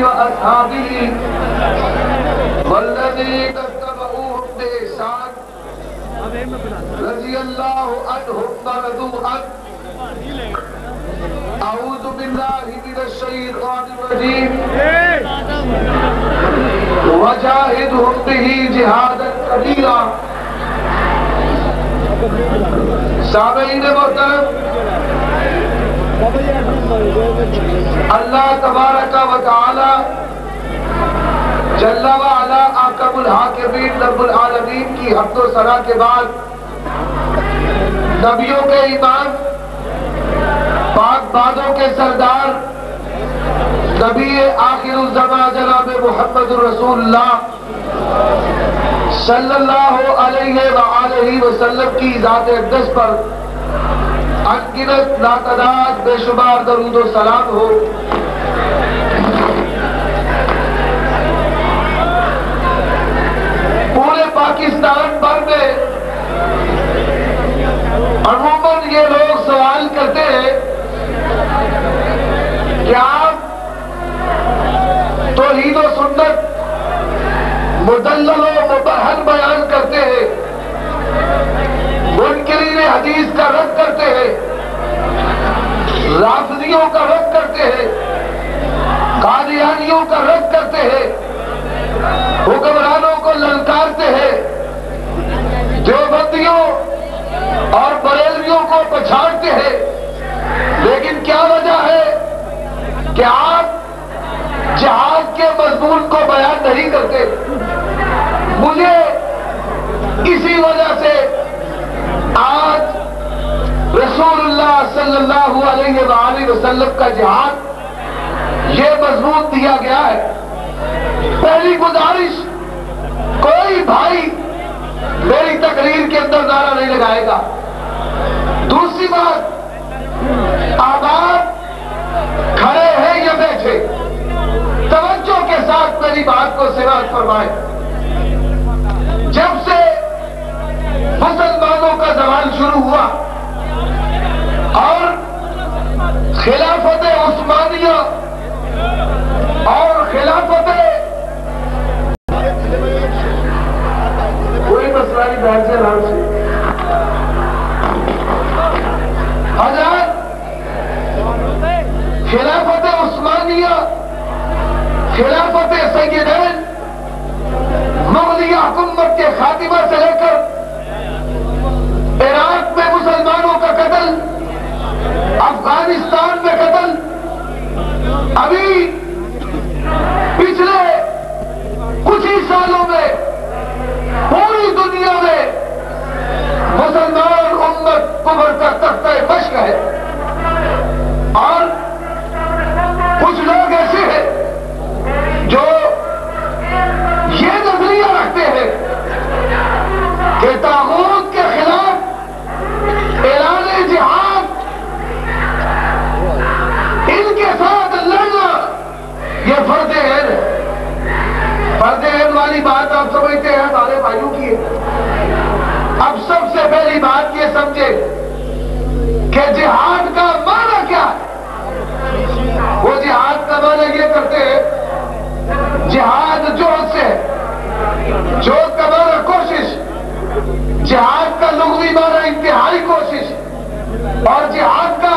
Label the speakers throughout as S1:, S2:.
S1: وأصحابه والذين اتبعوهم بإحسان رضي الله عنهم ورضوا عنه أعوذ بالله من الشيطان الرجيم وجاهدهم به جهادا كبيرا. سامعین محترم، اللہ تبارک و تعالی جل وعلا احکم الحاکمین رب العالمین کی حمد و ثنا کے بعد نبیوں کے امام، پاک بازوں کے سردار، نبی آخر الزمان جناب محمد رسول اللہ صلی اللہ علیہ وآلہ وسلم کی ذات اقدس پر انگنت لاتعداد بے شمار درود و سلام ہو. پورے پاکستان بھر میں عموماً یہ لوگ سوال کرتے ہیں کہ آپ توحید و سنت مدلل و مبہن بیان کرتے ہیں، منکرین حدیث کا رد کرتے ہیں، رافضیوں کا رد کرتے ہیں، قادیانیوں کا رد کرتے ہیں، حکمرانوں کو للکارتے ہیں، دیوبندیوں اور بریلویوں کو پچھاڑتے ہیں. لیکن کیا وجہ ہے کہ آپ جہاد کے مضمون کو بیان نہیں کرتے؟ مجھے اسی وجہ سے آج رسول اللہ صلی اللہ علیہ وآلہ وسلم کا جہاد یہ مضمون دیا گیا ہے. پہلی گزارش، کوئی بھائی میری تقریر کے اندر نعرہ نہیں لگائے گا. دوسری بات، آپ کھڑے ہیں یا بیٹھے، توجہ کے ساتھ میری بات کو سماعت فرمائیں. جب سے مسلمانوں کا زوال شروع ہوا اور خلافت عثمانیہ اور خلافت کوئی مسئلہ نہیں، بہن سے آرام سے حضرات، خلافت عثمانیہ، خلافت سیدین، مغلیہ حکومت کے خاتمہ سے لے کر عراق میں مسلمانوں کا قتل، افغانستان میں قتل، ابھی پچھلے کچھ ہی سالوں میں پوری دنیا میں مسلمان امت کفر کا تختہ مشق ہے. اور کچھ لوگ ایسے ہیں جو یہ نظریہ رکھتے ہیں کہ طاغوت کے خلاف اعلان جہاد، ان کے ساتھ لڑنا یہ فرض عین ہے. فرض عین والی بات آپ سمجھتے ہیں ہمارے بھائیوں کی ہے. اب سب سے پہلی بات یہ سمجھے کہ جہاد کا معنی کیا ہے. وہ جہاد کا معنی یہ کرتے ہیں، جہاد جوہد سے ہے. جوہد کا معنی کوشش، جہاد کا لغوی معنی انتہائی کوشش، اور جہاد کا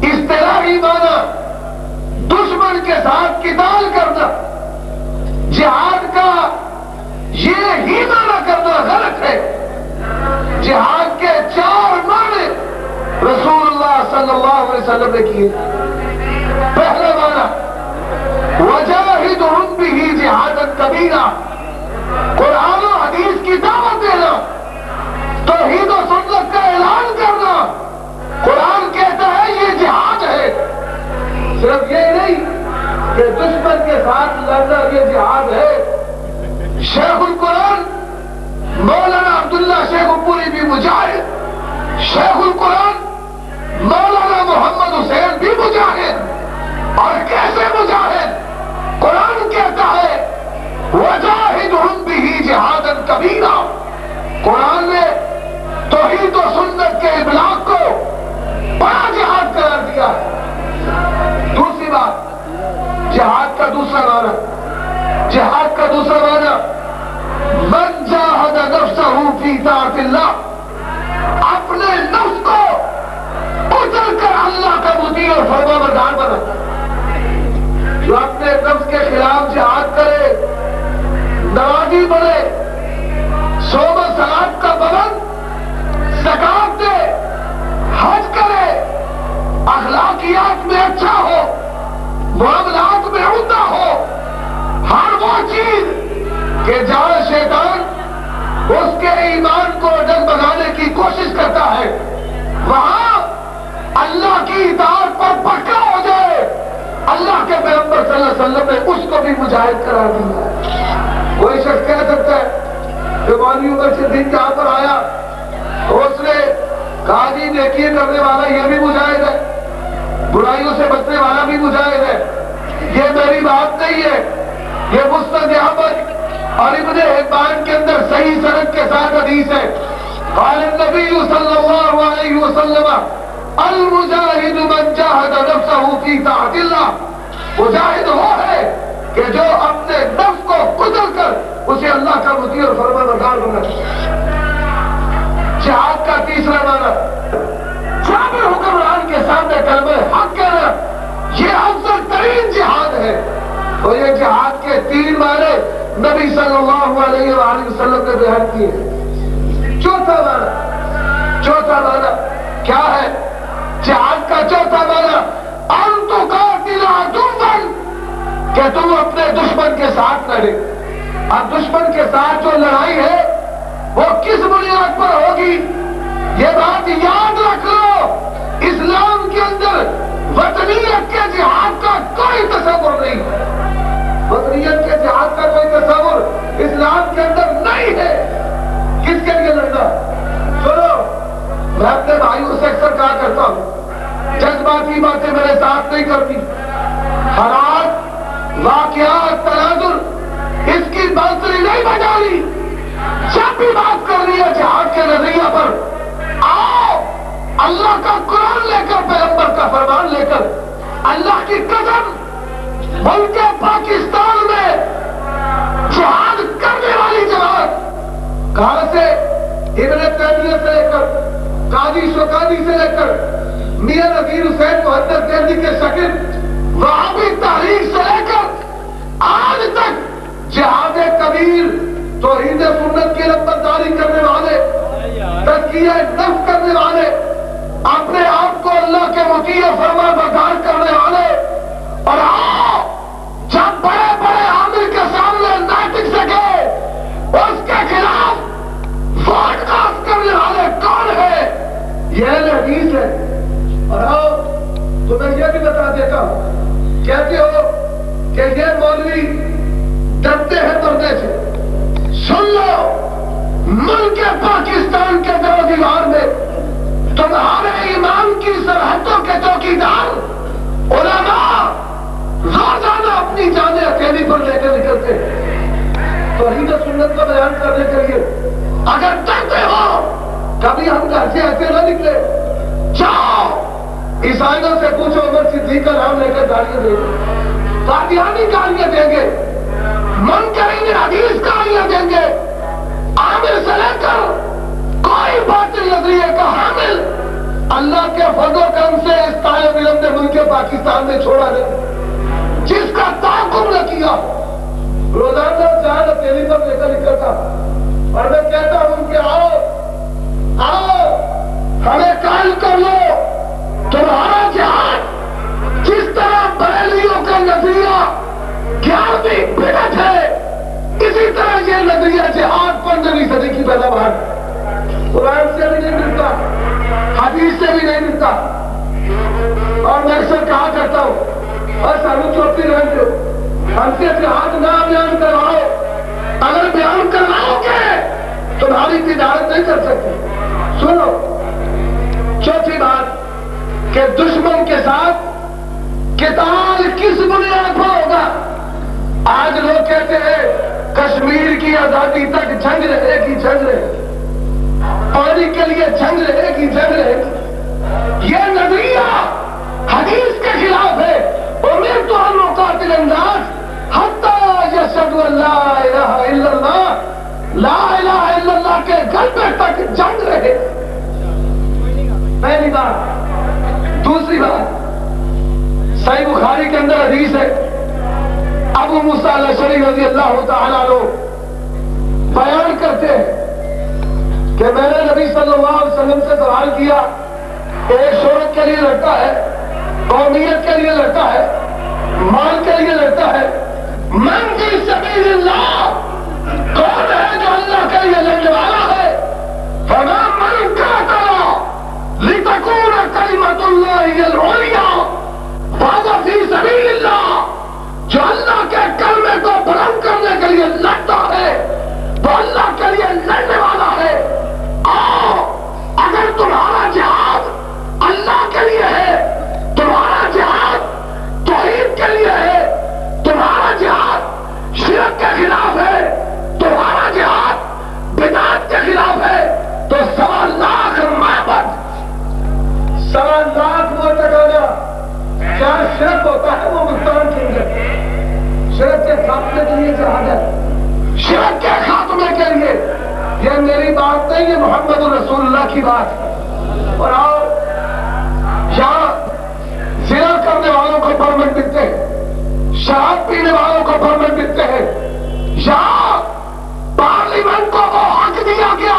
S1: اصطلاحی معنی دشمن کے ساتھ قتال کرنا. جہاد کا یہ ہی معنی کرنا غلط ہے. جہاد کے 4 معنی رسول اللہ صلی اللہ علیہ وسلم نے کیے. پہلا معنی وجاہدہم بہ جہادا کبیرا، قرآن و حدیث کی دعوت دینا، توحید و سنت کا اعلان کرنا. قرآن کہتا ہے یہ جہاد ہے. صرف یہ نہیں کہ دشمن کے ساتھ لڑنا یہ جہاد ہے. شیخ القرآن مولانا عبداللہ شیخ پوری بھی مجاہد، شیخ القرآن مولانا محمد حسین بھی مجاہد. اور کیسے مجاہد؟ قرآن کہتا ہے وجاہدہم بہ جہادا کبیرا. قرآن نے توحید و سنت کے ابلاغ کو بڑا جہاد قرار دیا ہے. دوسری بات، جہاد کا کا دوسرا معنی من جاہد نفسہ فی طاعت اللہ، اپنے نفس کو اجڑ کر اللہ کا مطیع اور فرما بردار بنا، جو اپنے نفس کے خلاف جہاد کرے، نمازی بنے، صوم و صلات کا پابند، زکات دے، حج کرے، اخلاقیات میں اچھا ہو، معاملات میں عمدہ ہو، ہر وہ چیز کہ جہاں شیطان اس کے ایمان کو ڈگمگانے کی کوشش کرتا ہے وہاں اللہ کی اطاعت پر پکا ہو جائے، اللہ کے پیغمبر صلی اللہ علیہ وسلم نے اس کو بھی مجاہد قرار دیا۔ کوئی شخص کہہ سکتا ہے کہ مولوی عمر صدیق یہاں پر آیا، اس نے کہا جی نیکی کرنے والا یہ بھی مجاہد ہے، برائیوں سے بچنے والا بھی مجاہد ہے۔ یہ میری بات نہیں ہے، یہ مسند احمد اور ابن حبان کے اندر صحیح سند کے ساتھ حدیث ہے۔ قال النبی صلی اللہ علیہ وسلم المجاہد من جاہد نفسہ فی طاعت اللہ، مجاہد وہ ہے کہ جو اپنے نفس کو کچل کر اسے اللہ کا مطیع اور فرما بردار بنائے۔ جہاد کا تیسرا معنی جابر حکمران کے سامنے کلمہ حق کہنا، یہ افضل ترین جہاد ہے، اور یہ جہاد کے تین معنی نبی صلی اللہ علیہ وآلہ وسلم نے بیان کیے۔ چوتھا معنی کیا ہے؟ جہاد کا چوتھا معنی ان تقاتل عدوا، کہ تم اپنے دشمن کے ساتھ لڑے۔ اب دشمن کے ساتھ جو لڑائی ہے وہ کس بنیاد پر ہوگی؟ یہ بات یاد رکھ لو، اسلام کے اندر وطنیت کے جہاد کا کوئی تصور نہیں، وطنیت کے جہاد کا کوئی تصور اسلام کے اندر نہیں ہے۔ کس کے لیے لڑنا؟ سنو، میں اپنے بھائیوں سے اکثر کہا کرتا ہوں، جذباتی باتیں میرے ساتھ نہیں کرتی، حالات، واقعات، تناظر اس کی بانسری نہیں بجانی۔ جب بھی بات کرنی ہے جہاد کے نظریہ پر، آؤ اللہ کا قرآن لے کر، پیغمبر کا فرمان لے کر، اللہ کی قسم ملک پاکستان میں جہاد کرنے والی جماعت کہاں سے؟ ابن تیمیہ سے لے کر، قاضی شوکانی سے لے کر، میاں نذیر حسین محدث دہلوی کے شاگرد، وہابی تحریک سے لے کر آج تک جہاد کبیر، توحید سنت کی نمبرداری کرنے والے، تزکیہ نفس کرنے والے، اپنے آپ کو اللہ کے مطیع فرما بردار کرنے والے، اور آؤ جب بڑے بڑے عامر کے سامنے ناٹک سے گئے، اس کے خلاف ووٹ کاسٹ کرنے والے کون ہے؟ یہ اہل حدیث ہے۔ اور آؤ تمہیں یہ بھی بتا دیتا ہوں، کہتے ہو کہ یہ مولوی ڈرتے ہیں پردے سے، سن لو، ملک پاکستان کے در و دیوار میں تمہارے ایمان کی سرحدوں کے چوکیدار علماء روزانہ اپنی جانیں اکیلی پر لے کر نکلتے ہیں توحید و سنت کا بیان کرنے کے لیے۔ اگر ڈرتے ہو کبھی ہم گھر سے ایسے نہ نکلے، جاؤ عیسائیوں سے پوچھو، عمر صدیق کا نام لے کر گالیاں دیں گے، قادیانی گالیاں دیں گے، منکرین حدیث گالیاں دیں گے، عامر سے لے کر کوئی باطل نظریے کا حامل اللہ کے فضل و کرم سے اس طالب علم نے ملک پاکستان میں چھوڑا نہیں، جس کا تعاقب نہ کیا، روزانہ جان اکیلی پر لے کر نکلتا، اور میں کہتا ہوں کہ آؤ ہمیں قائل کر لو، تمہارا جہاد جس طرح بریلیوں کا نظریہ 11ویں بدعت ہے، اسی طرح یہ نظریہ جہاد 15ویں صدی کی پیداوار، قرآن سے بھی نہیں ملتا، حدیث سے بھی نہیں ملتا۔ اور میں اکثر کہا کرتا ہوں، اور ساروں چوپی رہن دو، ہم سے جہاد نہ بیان کرواؤ، اگر بیان کرواؤ گے تمہاری تجارت نہیں کر سکتے۔ سنو، چوتھی بات کہ دشمن کے ساتھ قتال کس بنیاد پر ہوگا؟ آج لوگ کہتے ہیں کشمیر کی آزادی تک جنگ رہے گی، جنگ رہے گی، پانی کے لیے جنگ رہے گی، جنگ رہے گی۔ یہ نظریہ حدیث کے خلاف ہے۔ امرت ان اقاتل الناس حتی یشهدوا اشہدو ان لا الہ الا اللہ، لا الہ الا اللہ کے غلبے تک جنگ رہے. پہلی بات. دوسری بات، صحیح بخاری کے اندر حدیث ہے، ابو موسیٰ الاشعری رضی اللہ تعالیٰ عنہ بیان کرتے ہیں کہ میں نے نبی صلی اللہ علیہ وسلم سے سوال کیا، ایک شہرت کے لیے لڑتا ہے، قومیت کے لیے لڑتا ہے، مال کے لیے لڑتا ہے، من فی سبیل اللہ، کون ہے جو اللہ کے لیے لڑنے والا ہے؟ فما من قاتل لتکون کلمۃ اللہ العلیٰ فهو فی سبیل اللہ، جو اللہ کے کلمے کو بلند کرنے کے لیے لڑتا ہے وہ اللہ کے لیے لڑنے والا ہے. آؤ، اگر تمہارا جہاد اللہ کے لیے ہے، تمہارا جہاد توحید کے لیے ہے، تمہارا جہاد شرک کے خلاف ہے، تمہارا جہاد بدعت کے خلاف ہے، تو 1.25 لاکھ معبد، 1.25 لاکھ وہ ٹکانا کیا شرک ہوتا ہے وہ ملتان کے لیے، شرک کے خاتمے کے لیے جہاد ہے، شرک کے خاتمے کے لیے. یہ میری بات نہیں، یہ محمد رسول اللہ کی بات ہے. اور آؤ، یہاں زنا کرنے والوں کو پرمٹ ملتے ہیں، شراب پینے والوں کو پرمٹ ملتے ہیں. یہاں پارلیمنٹ کو وہ حق دیا گیا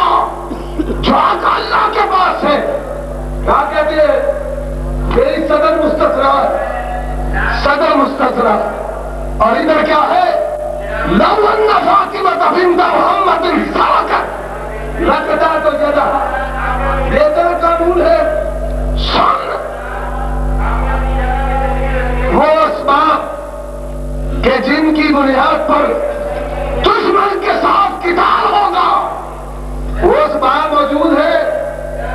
S1: جو حق اللہ کے پاس ہے. کیا کہتے ہیں؟ میری صدر مستثنا ہے، صدر مستثنا. اور ادھر کیا ہے؟ لو ان فاطمہ بنت محمد سرقت لقطعت یدہا. یہ قانون ہے. سن، وہ اسباب کہ جن کی بنیاد پر دشمن کے ساتھ قتال ہوگا وہ اسباب موجود ہے،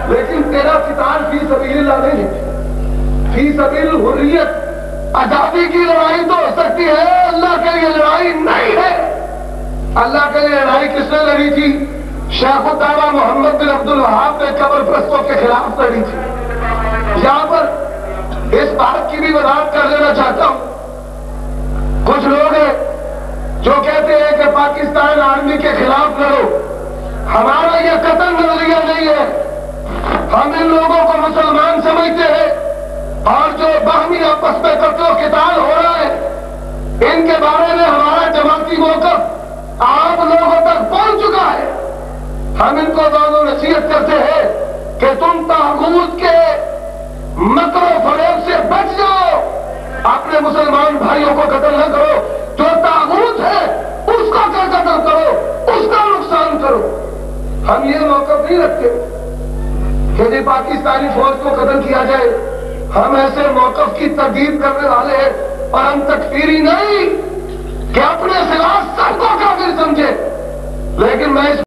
S1: لیکن تیرا قتال فی سبیل اللہ نہیں ہے. فی سبیل حریت، آزادی کی لڑائی تو ہو سکتی ہے، اللہ کے لیے لڑائی نہیں ہے. اللہ کے لیے لڑائی کس نے لڑی تھی؟ شیخ الدعوہ محمد بن عبد الوہاب نے قبر پرستوں کے خلاف لڑی تھی. یہاں پر اس بات کی بھی وضاحت کر دینا چاہتا ہوں. کچھ لوگ ہیں جو کہتے ہیں کہ پاکستان آرمی کے خلاف لڑو. ہمارا یہ قطعی نظریہ نہیں ہے. ہم ان لوگوں کو مسلمان سمجھتے ہیں، اور جو باہمی آپس میں قتل و قتال ہو رہا ہے ان کے بارے میں ہمارا جماعتی موقف عام لوگوں تک پہنچ چکا ہے. ہم ان کو داد و نصیحت کرتے ہیں کہ تم طاغوت کے مکر و فریب سے بچ جاؤ، اپنے مسلمان بھائیوں کو قتل نہ کرو. جو طاغوت ہے اس کو قتل کرو، اس کا نقصان کرو. ہم یہ موقف نہیں رکھتے کہ جی پاکستانی فوج کو قتل کیا جائے. ہم ایسے موقف کی تردید کرنے والے ہیں، اور ہم تکفیری نہیں کہ اپنے خلاف سب کو کافر سمجھے. لیکن میں اس